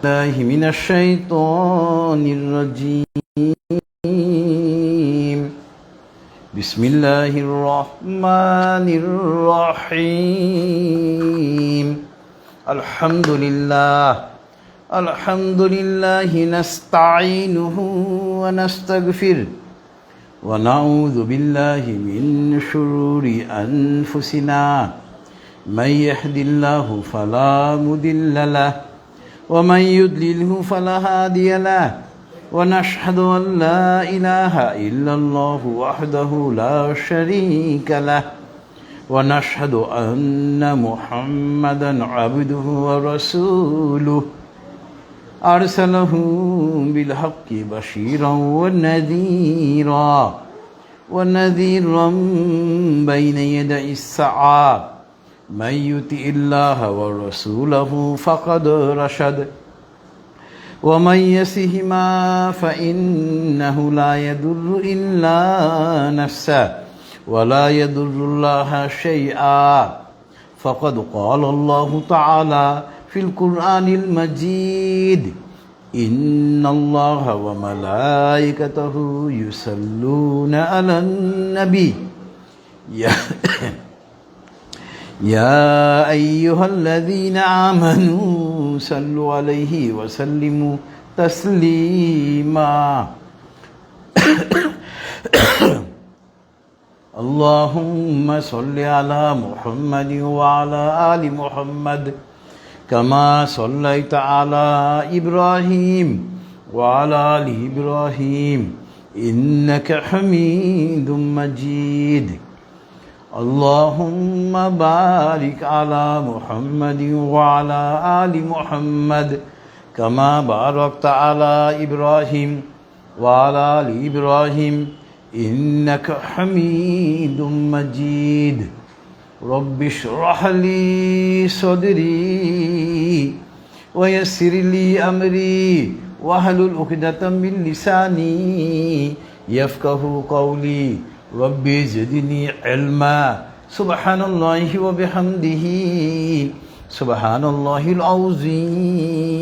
الله من الشيطان الرجيم بسم الله الرحمن الرحيم الحمد لله نستعينه ونستغفره ونعوذ بالله من شرور أنفسنا من يهد الله فلا مضل له ومن يضلله فلا هادي له ونشهد أن لا إله إلا الله وحده لا شريك له ونشهد أن محمدا عبده ورسوله أرسله بالحق بشيرا ونذيرا بين يدي الساعة من يطع الله ورسوله فقد رشد ومن يعصهما فإنه لا يضر إلا نفسه ولا يضر الله شيئا فقد قال الله تعالى في القرآن المجيد إن الله وملائكته يصلون على النبي يا أيها الذين آمنوا صلوا عليه وسلموا تسليما اللهم صل على محمد وعلى آل محمد كما صليت على إبراهيم وعلى آل إبراهيم إنك حميد مجيد اللهم بارك على محمد وعلى آل محمد كما باركت على إبراهيم وعلى آل إبراهيم إنك حميد مجيد رب اشرح لي صدري ويسر لي أمري واحلل عقدة من لساني يفقه قولي ربي زدني علما سبحان الله وبحمده سبحان الله العظيم.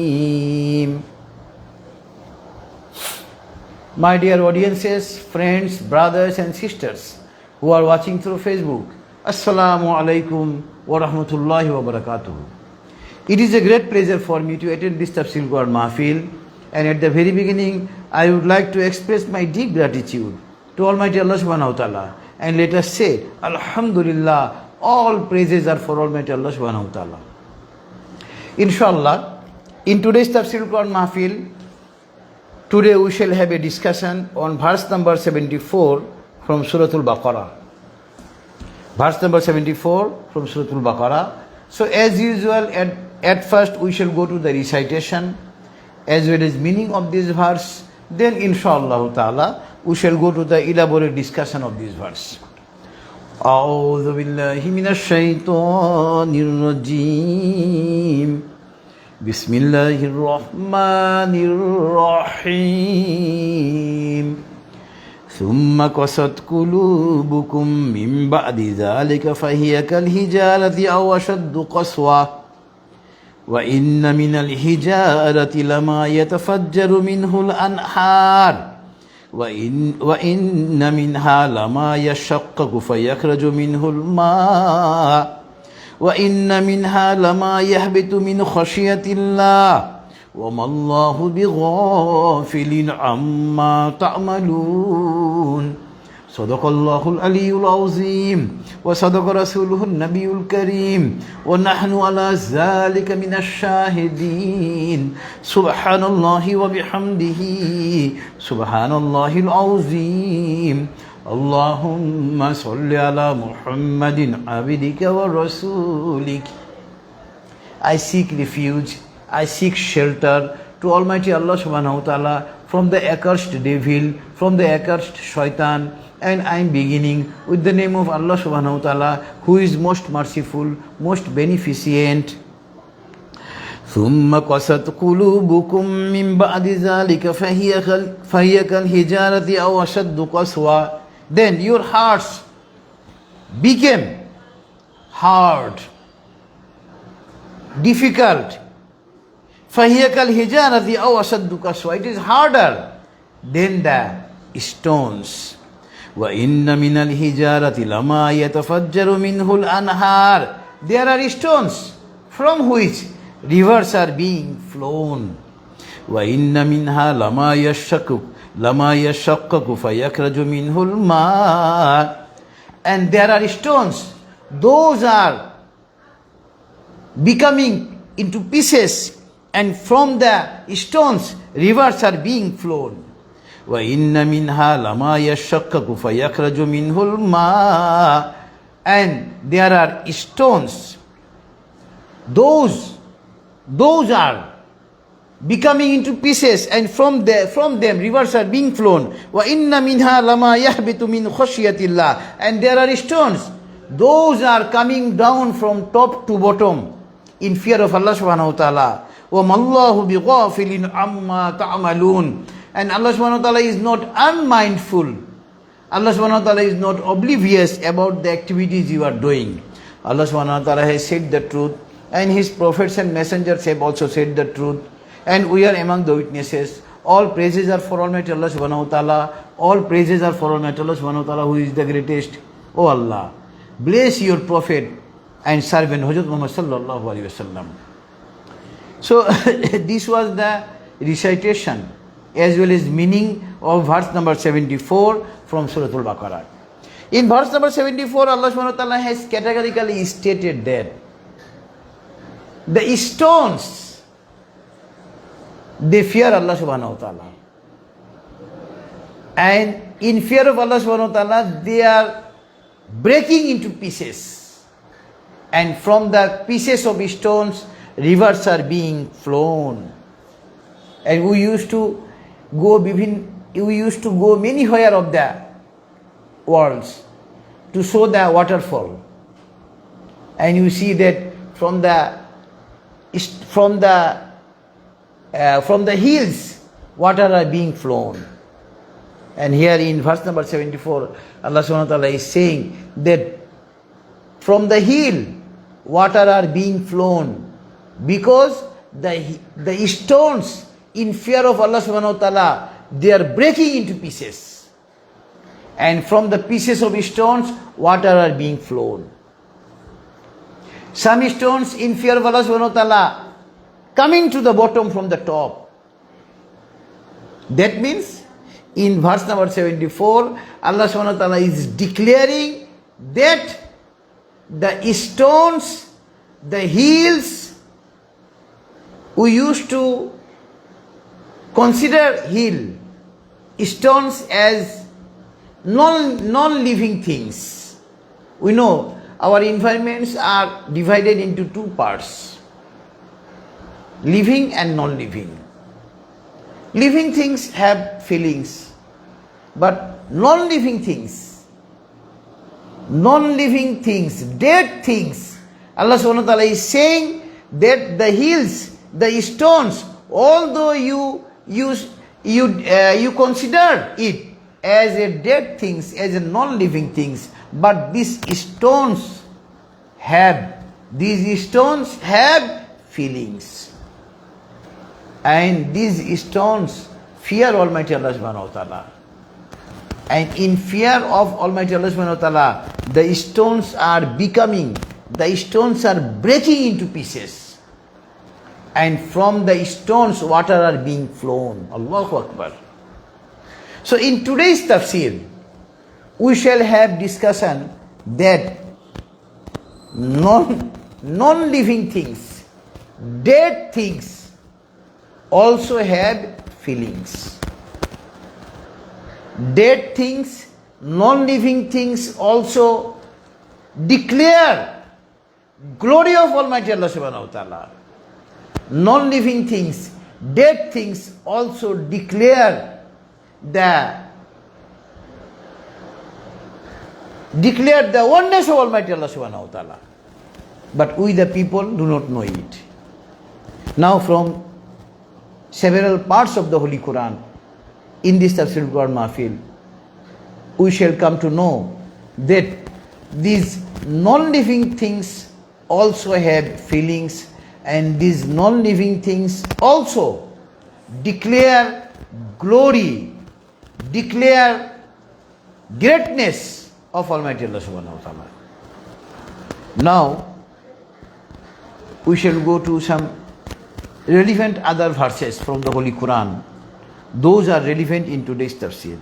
My dear audiences, friends, brothers and sisters who are watching through Facebook, Assalamu alaikum wa rahmatullahi wa barakatuh. It is a great pleasure for me to attend this Tafsirul Mahfil, and at the very beginning I would like to express my deep gratitude to Almighty Allah subhanahu wa ta'ala, and let us say Alhamdulillah, all praises are for Almighty Allah subhanahu wa ta'ala. Inshallah, in today's Tafsirul Mahfil, today we shall have a discussion on verse number 74 from Suratul Baqarah. Verse number 74 from Suratul Baqarah. So as usual, at first we shall go to the recitation as well as meaning of this verse. Then inshallah ta'ala we shall go to the elaborate discussion of this verse. أعوذ بالله من الشيطان الرجيم بسم الله الرحمن الرحيم ثم قست قلوبكم من بعد ذلك فهي كالحجارة أو أشد قسوة وإن من الحجارة لما يتفجر منه الأنهار وإن منها لما يشقق فيخرج منه الماء وإن منها لما يهبط من خشية الله وما الله بغافل عما تعملون صدق الله العلي العظيم وصدق رسوله النبي الكريم ونحن على ذلك من الشاهدين سبحان الله وبحمده سبحان الله العظيم اللهم صل على محمد عبدك ورسولك. I seek refuge, I seek shelter to Almighty Allah subhanahu wa ta'ala from the accursed devil, from the accursed shaitan, and I am beginning with the name of Allah subhanahu wa ta'ala, who is most merciful, most beneficent. ثم قست قلوبكم من بعد ذلك فهي كالحجارة أو أشد قسوة. Then your hearts became hard, difficult. فَهِيَ كَالْحِجَارَةِ أَوْ أَشَدُّ قَسْوَةً. It is harder than the stones. وَإِنَّ مِنَ الْحِجَارَةِ لَمَا يَتَفَجَّرُ مِنْهُ الْأَنْهَارُ. There are stones from which rivers are being flown. وَإِنَّ مِنْهَا لَمَا يَشَّقَّقُ فَيَخْرُجُ مِنْهُ الْمَاءُ. And there are stones, those are becoming into pieces, and from the stones rivers are being flown. وَإِنَّ مِنْهَا لَمَا يَشَّقَّقُ فَيَخْرُجُ مِنْهُ الْمَاءُ. And there are stones, those are becoming into pieces, and from them rivers are being flown. وَإِنَّ مِنْهَا لَمَا يَهْبِطُ مِنْ خَشْيَةِ اللَّهِ. And there are stones, those are coming down from top to bottom in fear of Allah subhanahu wa ta'ala. وَمَا اللَّهُ بِغَافِلٍ عَمَّا تَعْمَلُونَ. And Allah subhanahu wa ta'ala is not unmindful. Allah subhanahu wa ta'ala is not oblivious about the activities you are doing. Allah subhanahu wa ta'ala has said the truth, and His prophets and messengers have also said the truth, and we are among the witnesses. All praises are for Almighty Allah subhanahu wa ta'ala. All praises are for Almighty Allah subhanahu wa ta'ala, who is the greatest. O Allah, bless your Prophet and servant Hazrat Muhammad sallallahu alaihi wasallam. So this was the recitation as well as meaning of verse number 74 from Suratul Baqarah. In verse number 74, Allah subhanahu wa ta'ala has categorically stated that the stones, they fear Allah subhanahu wa ta'ala. And in fear of Allah subhanahu wa ta'ala, they are breaking into pieces. And from the pieces of stones, rivers are being flown. And we used to go manywhere of the worlds to show the waterfall. And you see that from the hills, water are being flown. And here in verse number 74, Allah subhanahu wa ta'ala is saying that from the hill, water are being flown, because the stones, in fear of Allah subhanahu wa ta'ala, they are breaking into pieces. And from the pieces of stones, water are being flown. Some stones, in fear of Allah subhanahu wa ta'ala, coming to the bottom from the top. That means, in verse number 74, Allah subhanahu wa ta'ala is declaring that the stones, the hills, we used to consider stones as non-living things. We know our environments are divided into two parts: living and non-living. Living things have feelings, but non-living things, dead things, Allah subhanahu wa ta'ala is saying that the hills, the stones, although you consider it as a dead things, as a non-living things, but these stones have feelings. And these stones fear Almighty Allah subhanahu wa ta'ala. And in fear of Almighty Allah subhanahu wa ta'ala, the stones are breaking into pieces. And from the stones, water are being flown. Allahu Akbar. So in today's tafsir, we shall have discussion that non-living things, dead things, also have feelings. Dead things, non-living things also declare glory of Almighty Allah subhanahu wa ta'ala. Non-living things, dead things also declare the oneness of Almighty Allah subhanahu wa ta'ala. But we the people do not know it. Now from several parts of the Holy Qur'an, in this Tafsirul Mahfil, we shall come to know that these non-living things also have feelings, and these non-living things also declare glory, declare greatness of Almighty Allah subhanahu wa ta'ala. Now, we shall go to some relevant other verses from the Holy Qur'an. Those are relevant in today's tafsir.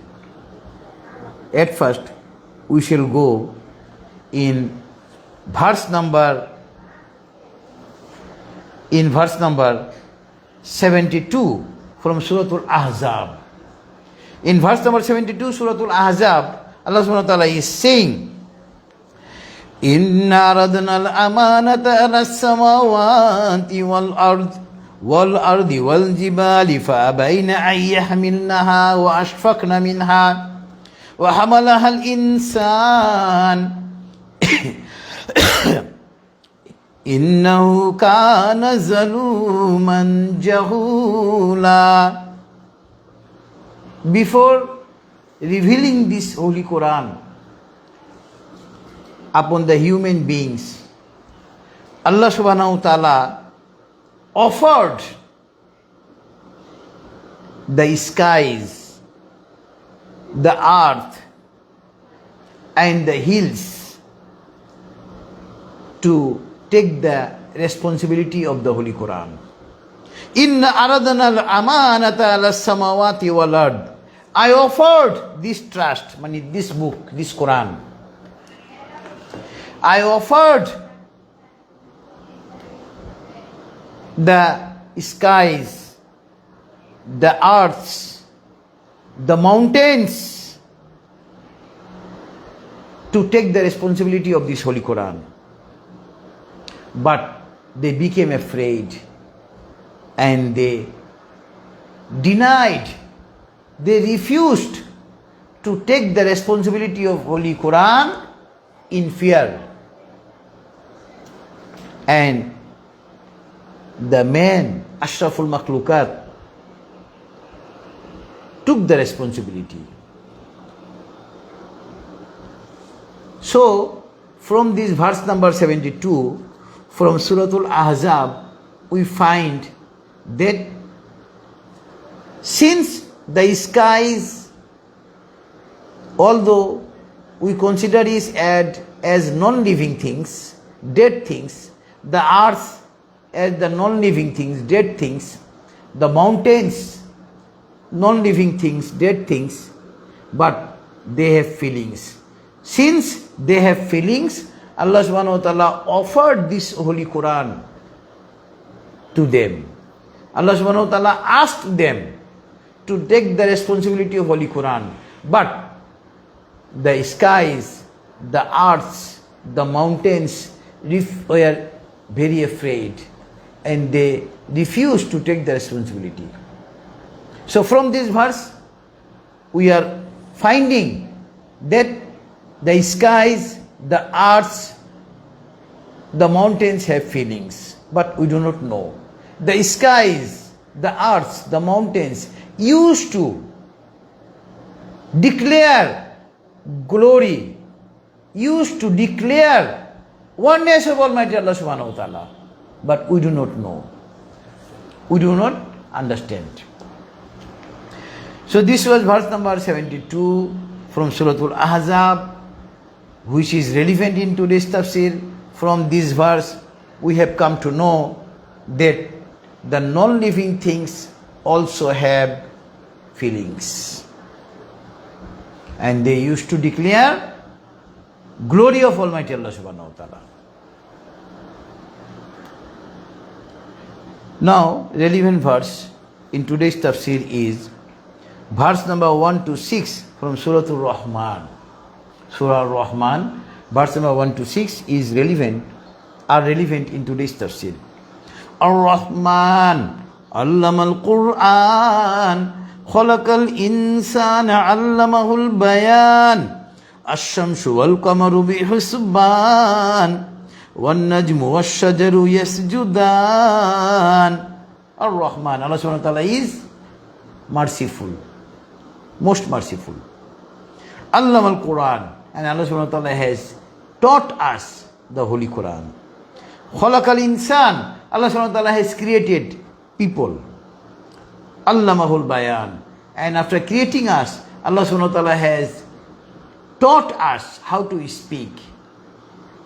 At first, we shall go in verse number 72 from Suratul Ahzab. In verse number 72, Suratul Ahzab, Allah subhanahu wa ta'ala is saying, Inna aradna al-amanata ala samawati wal-ardi wal-jibali fa-abayna an yahmilnaha wa ashfaqna minha wa hamalaha al-insan innahu kana zaluman jahula. Before revealing this Holy Quran upon the human beings, Allah subhanahu wa ta'ala offered the skies, the earth and the hills to take the responsibility of the Holy Quran. Inna aradna al-amanata ala samawati wal ard. I offered this trust, this book, this Quran. I offered the skies, the earths, the mountains to take the responsibility of this Holy Quran. But they became afraid and they denied, they refused to take the responsibility of Holy Quran in fear. And the man, Ashraful Makhlukat, took the responsibility. So, from this verse number 72, from Suratul Ahzab, we find that since the skies, although we consider it as non-living things, dead things, the earth as the non-living things, dead things, the mountains, non-living things, dead things, but they have feelings. Since they have feelings, Allah subhanahu wa ta'ala offered this Holy Quran to them. Allah subhanahu wa ta'ala asked them to take the responsibility of Holy Quran. But the skies, the earths, the mountains were very afraid and they refused to take the responsibility. So from this verse, we are finding that the skies, the earths, the mountains have feelings, but we do not know. The skies, the earths, the mountains used to declare glory, used to declare oneness of Almighty Allah subhanahu wa ta'ala, but we do not know. We do not understand. So this was verse number 72 from Suratul Ahzab, which is relevant in today's tafsir. From this verse, we have come to know that the non-living things also have feelings. And they used to declare glory of Almighty Allah subhanahu wa ta'ala. Now, relevant verse in today's tafsir is verse number 1 to 6 from Suratul Rahman. Surah Rahman, verse number 1 to 6 is relevant in today's tafsir. Ar-Rahman, Allama al-Qur'an, Khalaqal insana, Allamahul bayan, Ash-shamsu wal-qamaru bihusban, wan-najmu wash-shajaru yasjudan. Ar-Rahman, Allah subhanahu wa ta'ala is merciful, most merciful. Allama al-Qur'an, and Allah subhanahu wa ta'ala has taught us the Holy Quran. Khalaqal insan, Allah subhanahu wa ta'ala has created people. Allamahul bayan. And after creating us, Allah subhanahu wa ta'ala has taught us how to speak,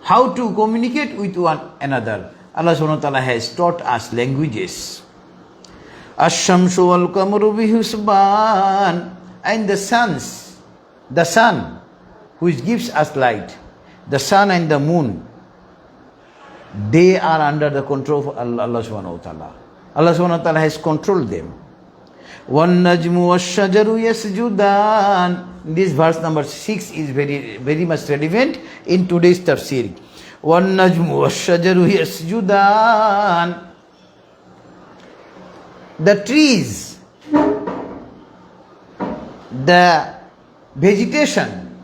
how to communicate with one another. Allah subhanahu wa ta'ala has taught us languages. Ash-shamsu wal qamaru bihusban. And the sun, which gives us light, the sun and the moon, they are under the control of Allah subhanahu wa ta'ala. Allah subhanahu wa ta'ala has controlled them. وَالنَّجْمُ وَالشَّجَرُ يَسْجُدَانِ. This verse number 6 is very much relevant in today's tafsir. وَالنَّجْمُ وَالشَّجَرُ يَسْجُدَانِ. The trees, the vegetation,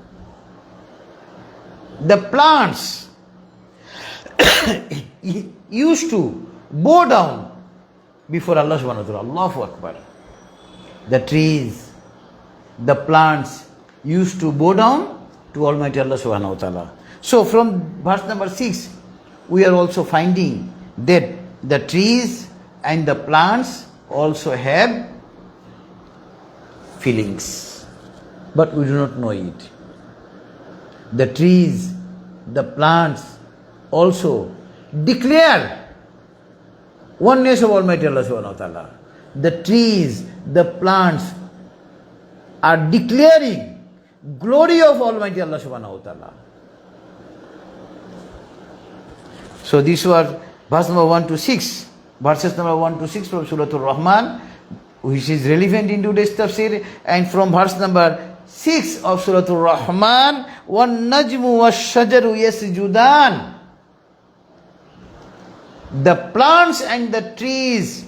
the plants used to bow down before Allah subhanahu wa ta'ala. Allahu Akbar. The trees, the plants used to bow down to Almighty Allah subhanahu wa ta'ala. So from verse number 6, we are also finding that the trees and the plants also have feelings, but we do not know it. The trees, the plants also declare oneness of Almighty Allah subhanahu wa ta'ala. The trees, the plants are declaring glory of Almighty Allah subhanahu wa ta'ala. So this was verse number 1 to 6. Verses number 1 to 6 from Suratul Rahman, which is relevant in today's tafsir. And from verse number 6 of Suratul Rahman, وَالنَّجْمُ وَالشَّجَرُ يَسْجُدَانِ. The plants and the trees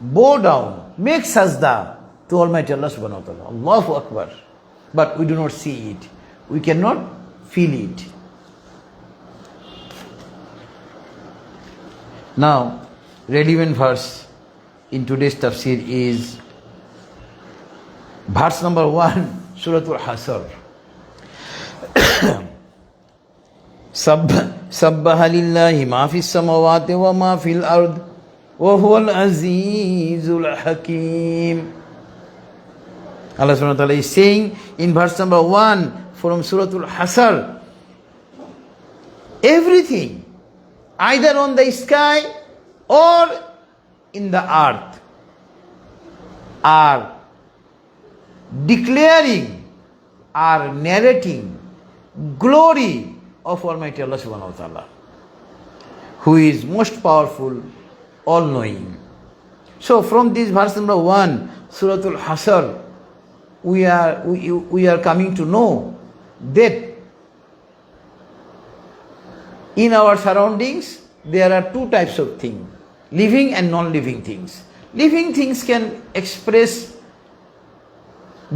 bow down, make sajda to Almighty Allah subhanahu wa ta'ala. Allahu Akbar. But we do not see it. We cannot feel it. Now, relevant verse in today's tafsir is verse number 1, Suratul Hasr. Sabbaha lillahi ma fis samawati wa ma fil ard wa huwal azizul hakim. Allah subhanahu wa ta'ala is saying in verse number 1 from Suratul Hasr, everything, either on the sky or in the earth, are declaring, are narrating glory of Almighty Allah subhanahu wa ta'ala, who is most powerful, all-knowing. So from this verse number 1, Suratul Hasr, we are coming to know that in our surroundings there are two types of things, living and non-living things. Living things can express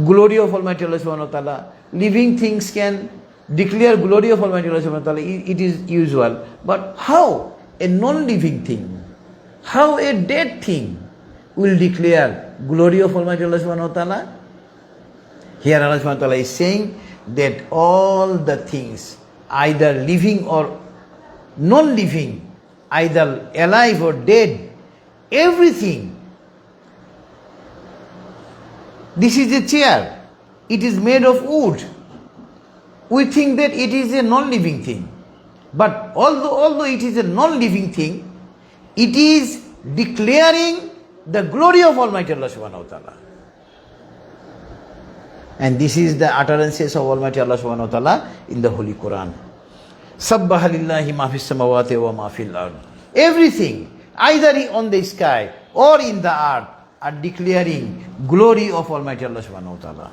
glory of Almighty Allah subhanahu wa ta'ala. Living things can declare glory of Almighty Allah subhanahu wa ta'ala. It is usual. But how a non-living thing, how a dead thing will declare glory of Almighty Allah subhanahu wa ta'ala? Here Allah subhanahu wa ta'ala is saying that all the things, either living or non-living, either alive or dead, everything. This is a chair. It is made of wood. We think that it is a non-living thing. But although it is a non-living thing, it is declaring the glory of Almighty Allah subhanahu wa ta'ala. And this is the utterances of Almighty Allah subhanahu wa ta'ala in the Holy Qur'an. Sabbaha lillahi ma fis samawati wa ma fil ard. Everything, either on the sky or in the earth, are declaring glory of Almighty Allah subhanahu wa ta'ala.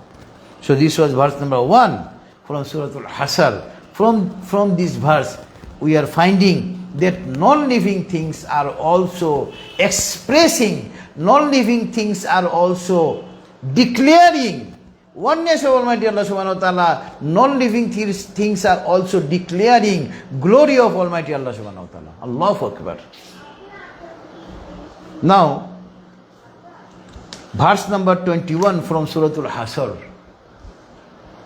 So this was verse number 1 from Suratul Hasr. From this verse, we are finding that non-living things are also expressing, non-living things are also declaring oneness of Almighty Allah subhanahu wa ta'ala. Non-living things are also declaring glory of Almighty Allah subhanahu wa ta'ala. Allahu Akbar. Now, verse number 21 from Suratul Hasr.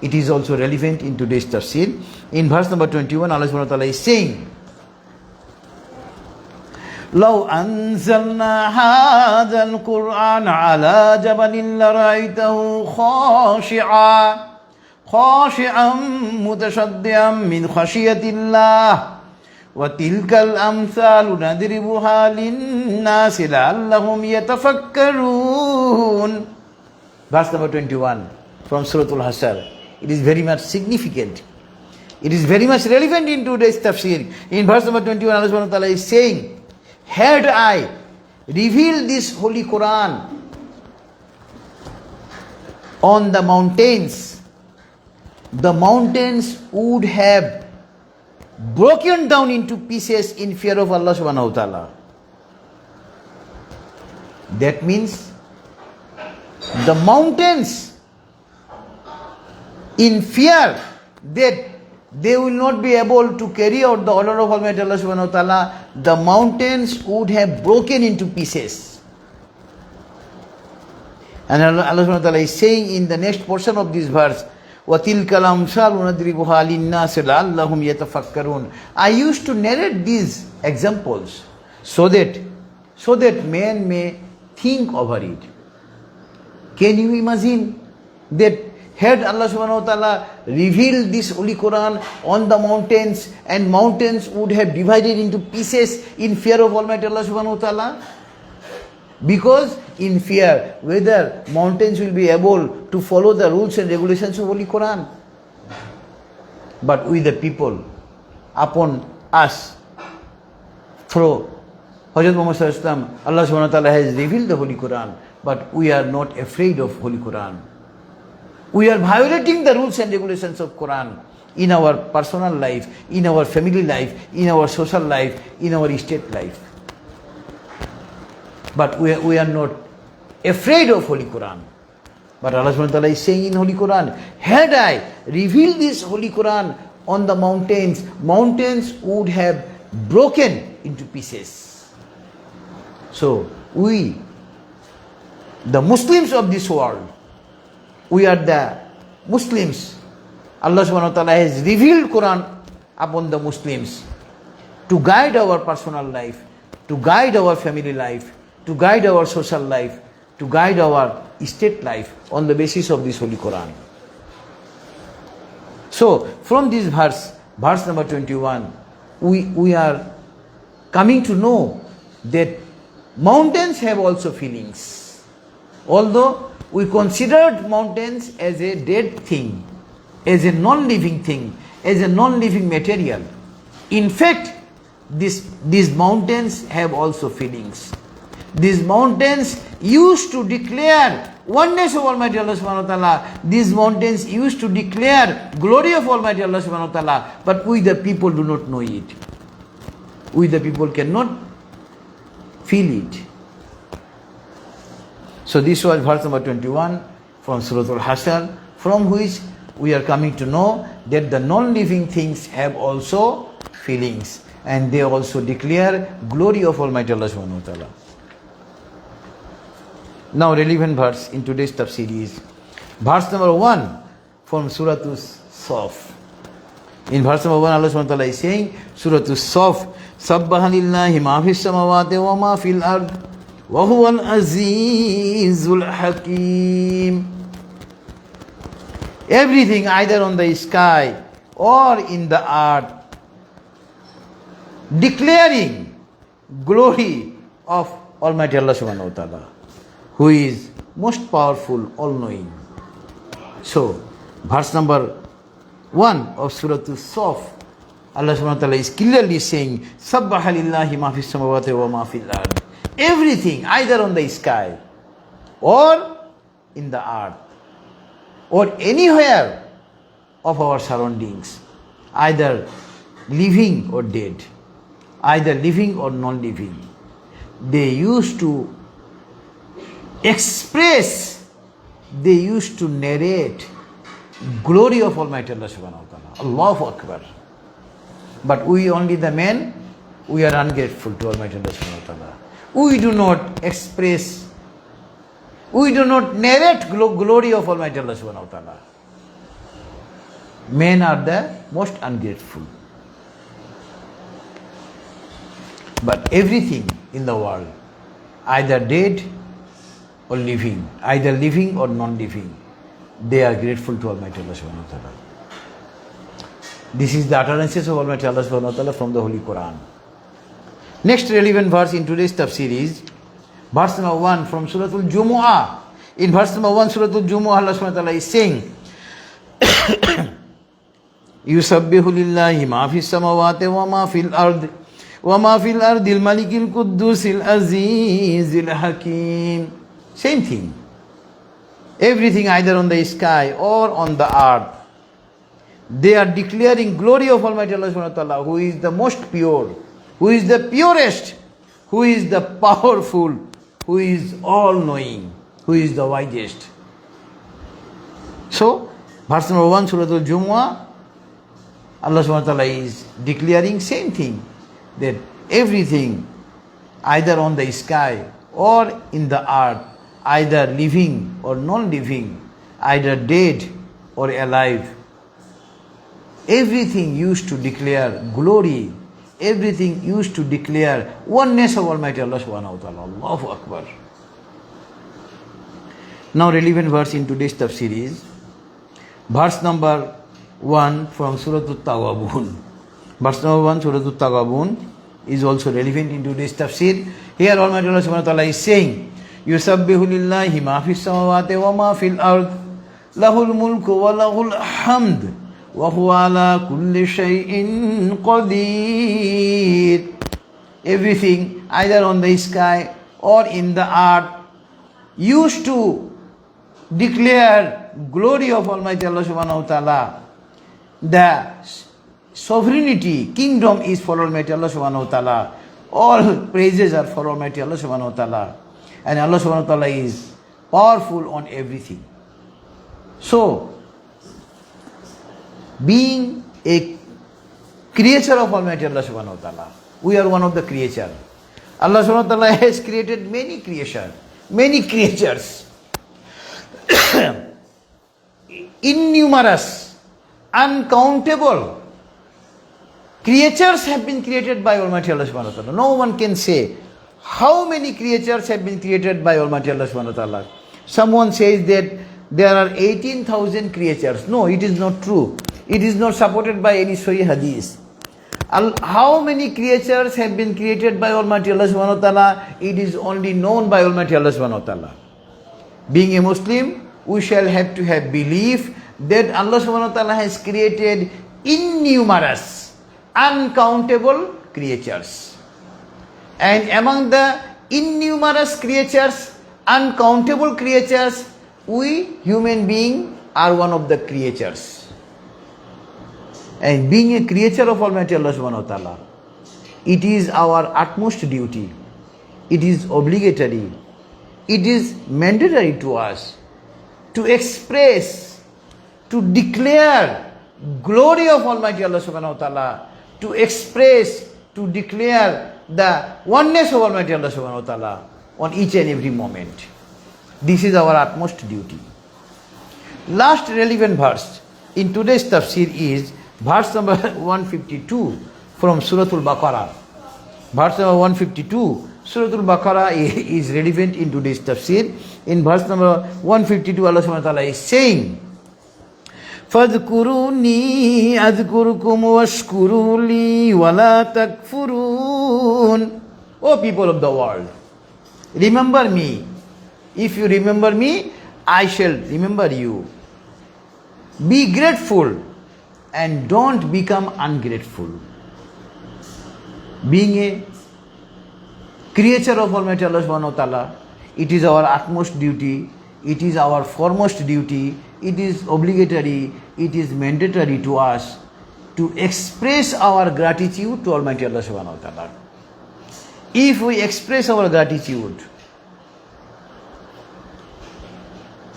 It is also relevant in today's tafsir. In verse number 21, Allah subhanahu wa ta'ala is saying, لو أنزلنا هذا القرآن على جبل لرأيته خاشعا متصدعا من خشية الله وتلك الأمثال نضربها للناس لعلهم يتفكرون. Verse number 21 from Suratul Hasr. It is very much significant. It is very much relevant in today's tafsir. In verse number 21, Allah subhanahu wa ta'ala is saying, had I revealed this holy Qur'an on the mountains would have broken down into pieces in fear of Allah subhanahu wa ta'ala. That means the mountains in fear that they will not be able to carry out the order of Almighty Allah subhanahu wa ta'ala, the mountains would have broken into pieces. And Allah subhanahu wa ta'ala is saying in the next portion of this verse, وَتِلْكَ الْأَمْثَالُ نَضْرِبُهَا لِلنَّاسِ لَعَلَّهُمْ يَتَفَكَّرُونَ. I used to narrate these examples so that man may think over it. Can you imagine that had Allah subhanahu wa ta'ala revealed this holy Quran on the mountains, and mountains would have divided into pieces in fear of Almighty Allah subhanahu wa ta'ala? Because in fear whether mountains will be able to follow the rules and regulations of holy Quran. But we the people, upon us, through Hazrat Muhammad sallallahu alaihi wasallam, Allah subhanahu wa ta'ala has revealed the holy Quran, but we are not afraid of holy Quran. We are violating the rules and regulations of Quran in our personal life, in our family life, in our social life, in our state life. But we are not afraid of holy Quran. But Allah subhanahu wa ta'ala is saying in holy Quran, had I revealed this holy Quran on the mountains, mountains would have broken into pieces. So we, the Muslims of this world, we are the Muslims. Allah subhanahu wa ta'ala has revealed Quran upon the Muslims to guide our personal life, to guide our family life, to guide our social life, to guide our state life on the basis of this holy Quran. So from this verse number 21, we are coming to know that mountains have also feelings. Although we considered mountains as a dead thing, as a non-living thing, as a non-living material. In fact, these mountains have also feelings. These mountains used to declare oneness of Almighty Allah subhanahu wa ta'ala. These mountains used to declare glory of Almighty Allah subhanahu wa ta'ala. But we the people do not know it. We the people cannot feel it. So this was verse number 21 from Suratul Hasr, from which we are coming to know that the non-living things have also feelings, and they also declare glory of Almighty Allah subhanahu wa ta'ala. Now relevant verse in today's tafsir is verse number 1 from Suratul Saf. In verse number 1, Allah subhanahu wa ta'ala is saying, Suratul Saf, Sabbaha lillahi ma fis samawati wa ma fil ard wa huwa al-azizul hakim. Everything either on the sky or in the earth, declaring glory of Almighty Allah subhanahu wa ta'ala, who is most powerful, all-knowing. So, verse number 1 of Suratul Saf, Allah subhanahu wa ta'ala is clearly saying, Sabbaha lillahi ma fis samawati wa ma fil ard. Everything, either on the sky or in the earth, or anywhere of our surroundings, either living or dead, either living or non-living, they used to express, they used to narrate glory of Almighty Allah subhanahu wa ta'ala. Allahu Akbar. But we only the men, we are ungrateful to Almighty Allah subhanahu wa ta'ala. We do not express, we do not narrate glory of Almighty Allah subhanahu wa ta'ala. Men are the most ungrateful. But everything in the world, either dead or living, either living or non-living, they are grateful to Almighty Allah subhanahu wa ta'ala. This is the utterances of Almighty Allah subhanahu wa ta'ala from the Holy Qur'an. Next relevant verse in today's tafsir is verse number 1 from Suratul Jumu'ah. In verse number 1, Suratul Jumu'ah, Allah subhanahu wa ta'ala is saying, Yusabbihu lillahi ma fis samawati wa ma fil ard wa ma fil ardil malikil quddusil azizil hakim. Same thing. Everything either on the sky or on the earth, they are declaring glory of Almighty Allah subhanahu wa ta'ala, who is the most pure, who is the purest, who is the powerful, who is all-knowing, who is the wisest. So, verse number 1, Suratul Jumu'ah, Allah subhanahu wa ta'ala is declaring same thing, that everything either on the sky or in the earth, either living or non-living, either dead or alive, everything used to declare glory, everything used to declare oneness of Almighty Allah subhanahu wa ta'ala. Allahu Akbar. Now relevant verse in today's tafsir is verse number 1 from Suratul Taghabun. Verse number 1, Suratul Taghabun, is also relevant in today's tafsir. Here Almighty Allah subhanahu wa ta'ala is saying, Yusabbihu lillahi ma fis samawati wa ma fil ard, lahul mulku wa lahul hamd, wa huwa ala kulli shay'in qadir. Everything either on the sky or in the earth used to declare glory of Almighty Allah subhanahu wa ta'ala. The sovereignty, kingdom is for Almighty Allah subhanahu wa ta'ala. All praises are for Almighty Allah subhanahu wa ta'ala. And Allah subhanahu wa ta'ala is powerful on everything. So, being a creature of Almighty Allah subhanahu wa ta'ala, we are one of the creatures. Allah subhanahu wa ta'ala has created many creatures, innumerous, uncountable creatures have been created by Almighty Allah subhanahu wa ta'ala. No one can say how many creatures have been created by Almighty Allah subhanahu wa ta'ala. Someone says that there are 18,000 creatures. No, it is not true. It is not supported by any Sahih Hadith. How many creatures have been created by Almighty Allah subhanahu wa ta'ala? It is only known by Almighty Allah subhanahu wa ta'ala. Being a Muslim, we shall have to have belief that Allah subhanahu wa ta'ala has created innumerous, uncountable creatures. And among the innumerous creatures, uncountable creatures, we human beings are one of the creatures. And being a creature of Almighty Allah subhanahu wa ta'ala, it is our utmost duty, it is obligatory, it is mandatory to us to express, to declare glory of Almighty Allah subhanahu wa ta'ala, to express, to declare the oneness of Almighty Allah subhanahu wa ta'ala on each and every moment. This is our utmost duty. Last relevant verse in today's tafsir is verse number 152 from Suratul Baqarah. Verse number 152, Suratul Baqarah is relevant in today's tafsir. In verse number 152, Allah subhanahu wa ta'ala is saying, فَاذْكُرُونِي أَذْكُرُكُمْ وَاشْكُرُوا لِي وَلَا تَكْفُرُونَ. O people of the world, remember me. If you remember me, I shall remember you. Be grateful and don't become ungrateful. Being a creature of Almighty Allah subhanahu wa ta'ala, it is our utmost duty, it is our foremost duty, it is obligatory, it is mandatory to us to express our gratitude to Almighty Allah subhanahu wa ta'ala. If we express our gratitude,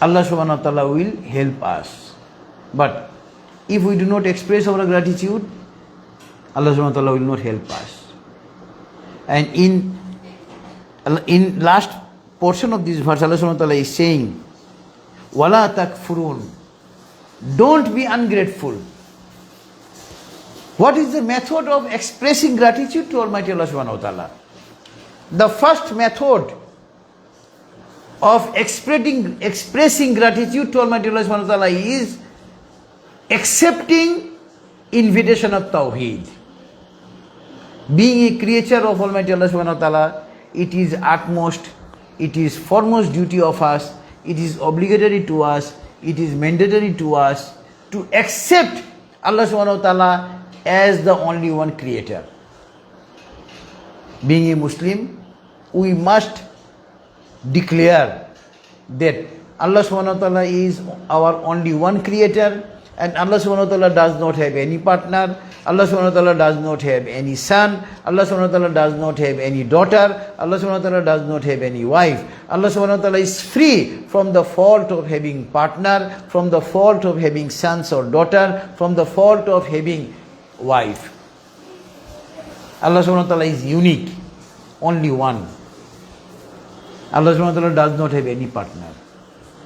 Allah subhanahu wa ta'ala will help us. But if we do not express our gratitude, Allah subhanahu wa ta'ala will not help us. And in last portion of this verse, Allah subhanahu wa ta'ala is saying, وَلَا تَكْفُرُونَ. Don't be ungrateful. What is the method of expressing gratitude to Almighty Allah subhanahu wa ta'ala? The first method of expressing gratitude to Almighty Allah subhanahu wa ta'ala is accepting invitation of Tawheed. Being a creature of Almighty Allah subhanahu wa ta'ala, it is foremost duty of us, it is obligatory to us, it is mandatory to us to accept Allah subhanahu wa ta'ala as the only one creator. Being a Muslim, we must declare that Allah subhanahu wa ta'ala is our only one creator, and Allah subhanahu wa ta'ala does not have any partner, Allah subhanahu wa ta'ala does not have any son, Allah subhanahu wa ta'ala does not have any daughter, Allah subhanahu wa ta'ala does not have any wife. Allah subhanahu wa ta'ala is free from the fault of having partner, from the fault of having sons or daughter, from the fault of having wife. Allah subhanahu wa ta'ala is unique, only one. Allah subhanahu wa ta'ala does not have any partner.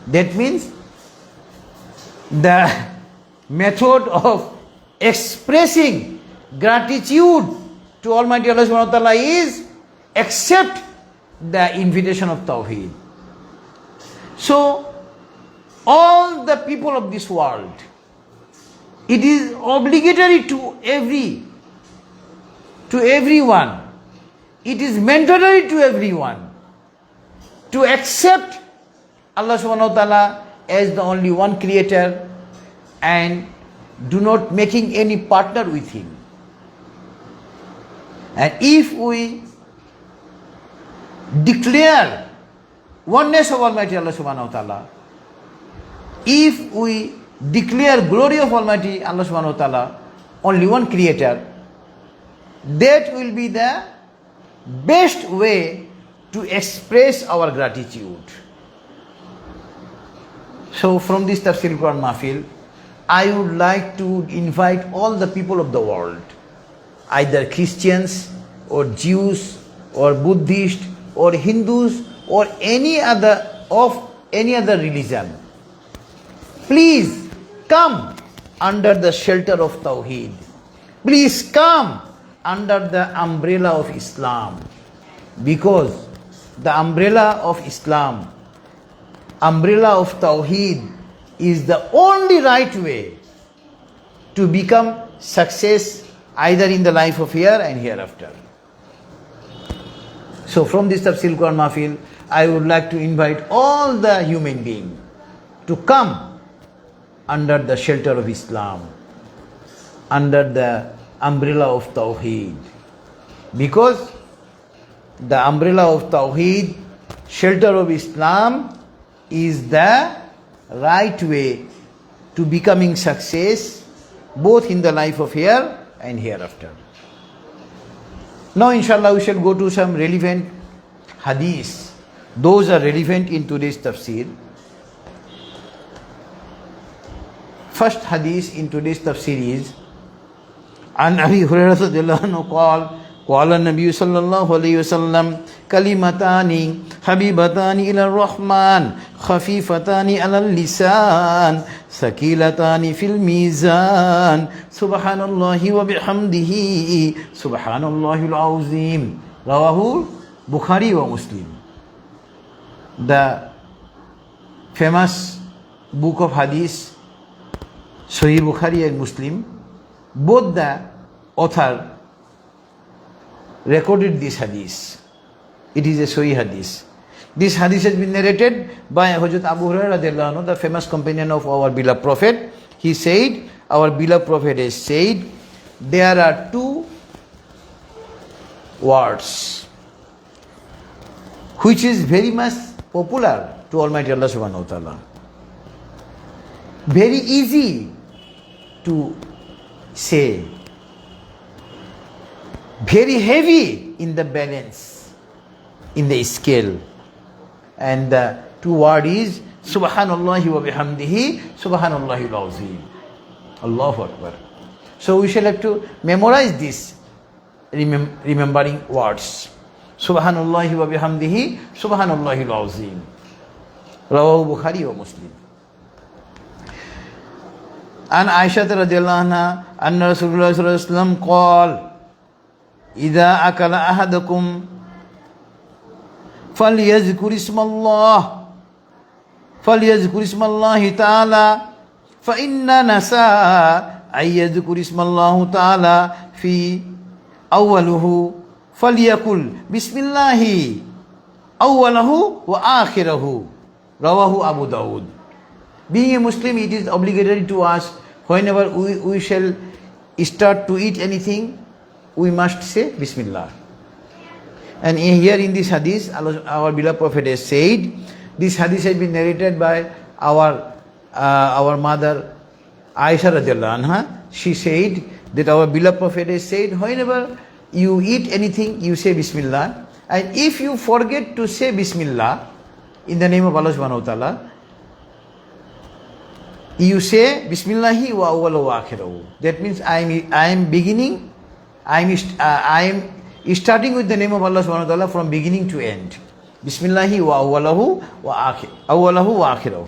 That means the method of expressing gratitude to Almighty Allah subhanahu wa ta'ala is accept the invitation of Tawheed. So, all the people of this world, it is obligatory to everyone, it is mandatory to everyone to accept Allah subhanahu wa ta'ala as the only one creator and do not making any partner with him. And if we declare oneness of Almighty Allah subhanahu wa ta'ala, if we declare glory of Almighty Allah subhanahu wa ta'ala, only one creator, that will be the best way to express our gratitude. So from this Tafsirul Qur'an Mahfil, I would like to invite all the people of the world, either Christians or Jews or Buddhists or Hindus or any other religion. Please come under the shelter of Tawheed. Please come under the umbrella of Islam, because the umbrella of Islam, umbrella of Tawheed, is the only right way to become success either in the life of here and hereafter. So from this Tafsirul Qur'an Mahfil, I would like to invite all the human beings to come under the shelter of Islam, under the umbrella of Tawheed, because the umbrella of Tawheed, shelter of Islam, is the right way to becoming success both in the life of here and hereafter. Now inshallah we shall go to some relevant hadiths. Those are relevant in today's tafsir. First hadith in today's tafsir is An Abi Hurairah radhiyallahu anhu qala قال النبي صلى الله عليه وسلم كلمتان حبيبتان إلى الرحمن خفيفتان على اللسان ثقيلتان في الميزان سبحان الله وبحمده سبحان الله العظيم رواه Bukhari wa Muslim. The famous book of hadith, Sahih Bukhari and Muslim, both the author recorded this hadith. It is a Sahih hadith. This hadith has been narrated by Hazrat Abu Hurairah radhiyallahu anhu, the famous companion of our beloved Prophet. He said, our beloved Prophet has said, there are two words which is very much popular to Almighty Allah subhanahu wa ta'ala. Very easy to say, very heavy in the balance, in the scale. And the two word is Subhanallahi wa bihamdihi, Subhanallahi al-Azim. Allahu Akbar. So we shall have to memorize this, remembering words. Subhanallahi wa bihamdihi, Subhanallahi al-Azim. Rawahu Bukhari wa Muslim. An Aisha radhiyallahu anha, anna Rasulullah sallallahu alaihi wasallam qala, إذا أكل أحدكم فَلْيَذْكُرِ اسْمَ اللَّهِ تَعَالَى فَإِنَّ نَسَى أَن يَذْكُرَ اسْمَ اللَّهِ تَعَالَى فِي أَوَّلِهِ فَلْيَقُلْ بِسْمِ اللَّهِ أَوَّلَهُ وَآخِرَهُ رواه Abu Dawud. Being a Muslim, it is obligatory to us, whenever we shall start to eat anything, we must say Bismillah. And here in this hadith, our beloved Prophet has said, this hadith has been narrated by our mother Aisha radiallahu anha. She said that our beloved Prophet has said, whenever you eat anything, you say Bismillah. And if you forget to say Bismillah in the name of Allah subhanahu wa ta'ala, you say Bismillahi wa awwalu wa akhirahu. That means I am beginning, I am starting with the name of Allah subhanahu wa ta'ala from beginning to end. Bismillahi wa awwalahu wa akhirahu.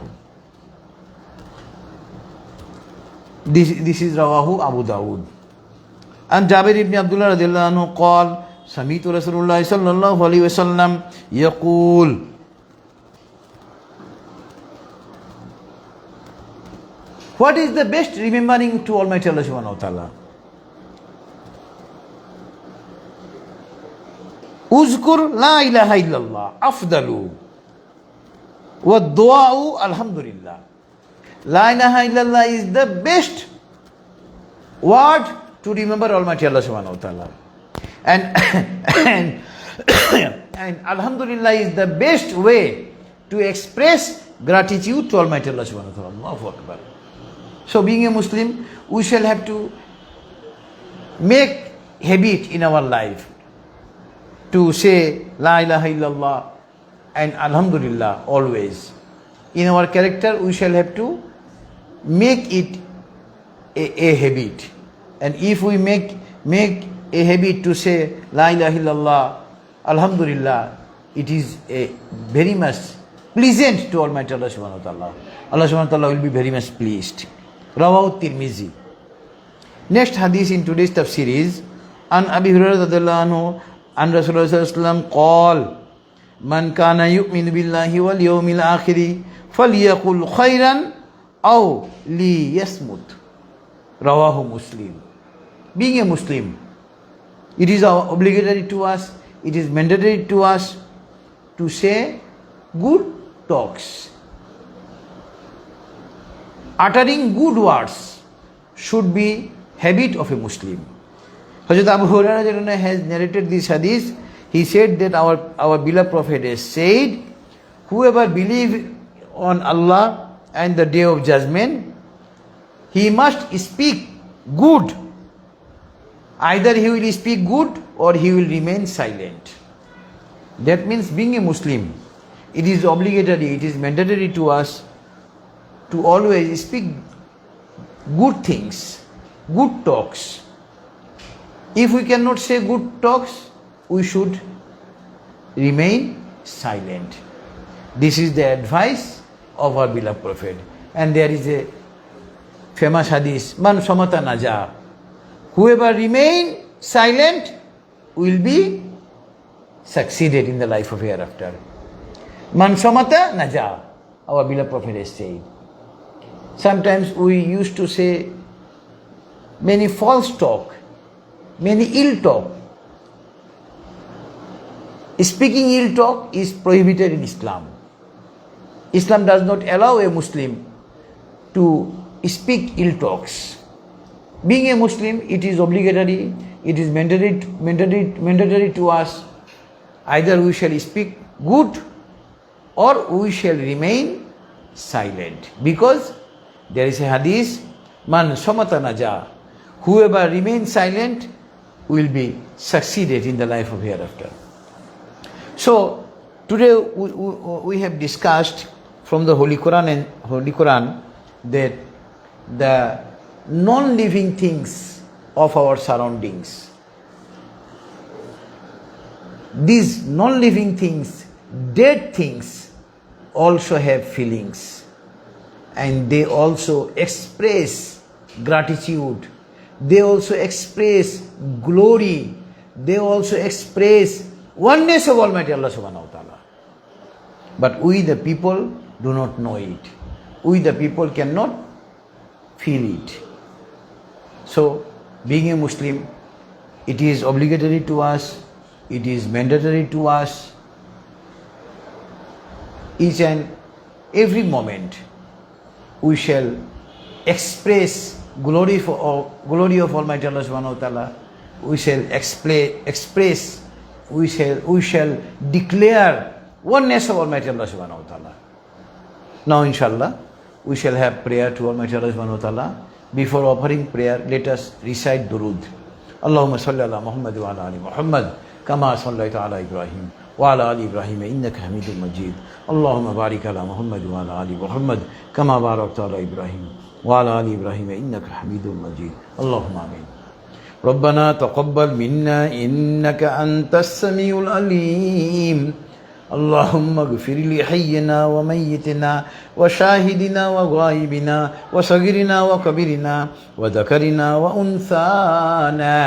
This is Rawahu Abu Dawud. And Jabir ibn Abdullah radiallahu anhu قال سمعت رسول الله صلى الله عليه وسلم يقول What is the best remembering to Almighty Allah subhanahu wa ta'ala? Uzkur la ilaha illallah afdalu wa du'a'u alhamdulillah. La ilaha illallah is the best word to remember Almighty Allah subhanahu wa ta'ala. And alhamdulillah is the best way to express gratitude to Almighty Allah subhanahu wa ta'ala. Allahu Akbar. So being a Muslim, we shall have to make habit in our life to say La ilaha illallah and Alhamdulillah always. In our character, we shall have to make it a habit. And if we make a habit to say La ilaha illallah, Alhamdulillah, it is very much pleasant to Almighty Allah subhanahu wa ta'ala. Allah subhanahu wa ta'ala will be very much pleased. Rawahu Tirmizi. Next hadith in today's tafsir is An Abi Hurairah radhiyallahu anhu an Rasulullah sallallahu alaihi wasallam qala Man kana yu'minu billahi wal yawmil akhir falyaqul khairan aw liyasmut. Rawahu Muslim. Being a Muslim, it is obligatory to us, it is mandatory to us to say good talks. Uttering good words should be habit of a Muslim. Hazrat Abu Hurairah has narrated this hadith. He said that our beloved Prophet has said, whoever believes on Allah and the day of judgment, he must speak good. Either he will speak good or he will remain silent. That means being a Muslim, it is obligatory, it is mandatory to us to always speak good things, good talks. If we cannot say good talks, we should remain silent. This is the advice of our beloved Prophet. And there is a famous hadith, Man samata naja. Whoever remain silent will be succeeded in the life of hereafter. Man samata naja. Our beloved Prophet has said. Sometimes we used to say many false talk, many ill talk. Speaking ill talk is prohibited in Islam. Islam does not allow a Muslim to speak ill talks. Being a Muslim, it is obligatory, it is mandatory to us. Either we shall speak good or we shall remain silent. Because there is a hadith, Man samata naja. Whoever remains silent will be succeeded in the life of hereafter. So today we have discussed from the Holy Quran that the non-living things of our surroundings, these non-living things, dead things, also have feelings. And they also express gratitude. They also express glory. They also express oneness of Almighty Allah subhanahu wa ta'ala. But we the people do not know it. We the people cannot feel it. So, being a Muslim, it is obligatory to us, it is mandatory to us, each and every moment we shall express glory of Almighty Allah subhanahu wa ta'ala. We shall express, we shall declare oneness of Almighty Allah subhanahu wa ta'ala. Now inshallah, we shall have prayer to Almighty Allah subhanahu wa ta'ala. Before offering prayer, let us recite durud. Allahumma salli ala Muhammad wa ala ali Muhammad kama sallaita ala Ibrahim wa ala ali Ibrahim innaka Hamidul Majid. Allahumma barik ala Muhammad wa ala ali Muhammad kama barakta ala Ibrahim wa ala ali Ibrahim innaka Hamidul Majid. Allahumma amin. ربنا تقبل منا إنك أنت السميع العليم. اللهم اغفر لحينا وميتنا وشاهدنا وغائبنا وصغيرنا وكبيرنا وذكرنا وأنثانا.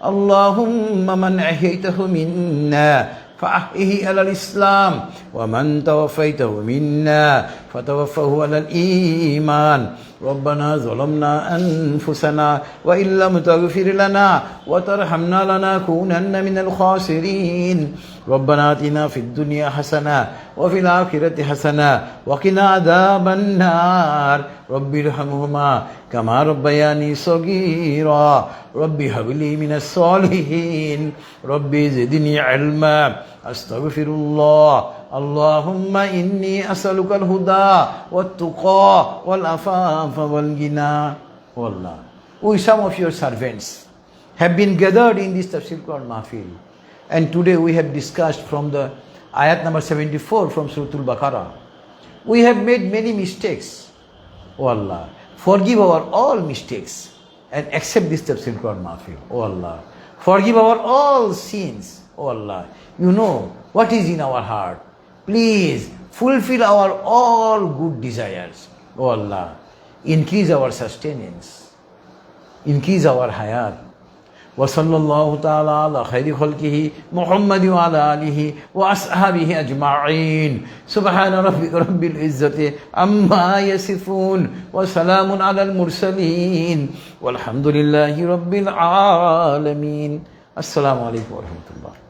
اللهم من أحييته منا فأحيه على الإسلام ومن توفيته منا فتوفه على الإيمان. ربنا ظلمنا أنفسنا وإن لم تغفر لنا وترحمنا لنكونن من الخاسرين. ربنا آتنا في الدنيا حسنة وفي الآخرة حسنة وقنا عذاب النار. رب ارحمهما كما ربياني صغيرا. رب هب لي من الصالحين. رب زدني علما. أستغفر الله. اللهم إني أسألك الهدى والتقى والعفاف والغنى. والله, we some of your servants have been gathered in this Tafsirul Mahfil, and today we have discussed from the Ayat number 74 from Suratul Baqarah. We have made many mistakes. Oh Allah, forgive our all mistakes and accept this Tafsirul Mahfil. Oh Allah, forgive our all sins. Oh Allah, you know what is in our heart. Please fulfill our all good desires. Oh Allah, increase our sustenance, increase our hayat. Wa sallallahu ta'ala ala khayri khalqihi Muhammad wa ala alihi wa ashabihi ajma'in. Subhana rabbika rabbil izzati amma yasifun wa salamun ala al-mursaleen walhamdulillahi rabbil alamin. Assalamu alaikum wa rahmatullah.